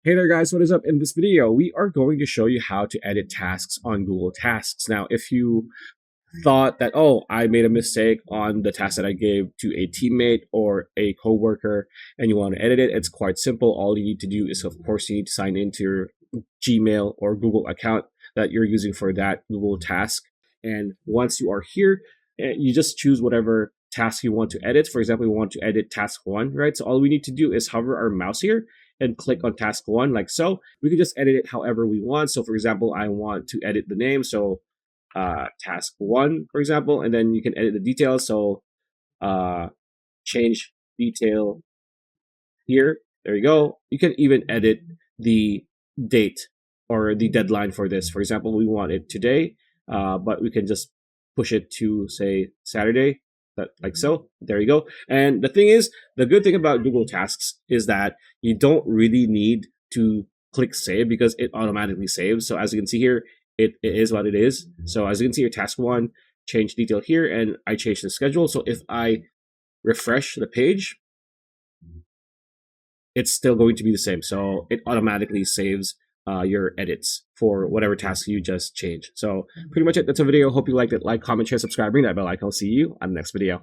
Hey there guys, what is up? In this video, we are going to show you how to edit tasks on Google Tasks. Now, if you thought that, oh, I made a mistake on the task that I gave to a teammate or a coworker and you want to edit it, it's quite simple. All you need to do is, of course, you need to sign into your Gmail or Google account that you're using for that Google task. And once you are here, you just choose whatever task you want to edit. For example, we want to edit task 1, right? So all we need to do is hover our mouse here and click on task 1 like so. We can just edit it however we want. So for example, I want to edit the name. So task 1, for example, and then you can edit the details. So change detail here. There you go. You can even edit the date or the deadline for this. For example, we want it today, but we can just push it to, say, Saturday. Like so. There you go. And the thing is, the good thing about Google Tasks is that you don't really need to click save because it automatically saves. So as you can see here, it is what it is. So as you can see here, task 1, change detail here, and I change the schedule. So if I refresh the page, it's still going to be the same. So it automatically saves your edits for whatever task you just changed. So pretty much it. That's a video. Hope you liked it. Like, comment, share, subscribe, ring that bell icon. I'll see you on the next video.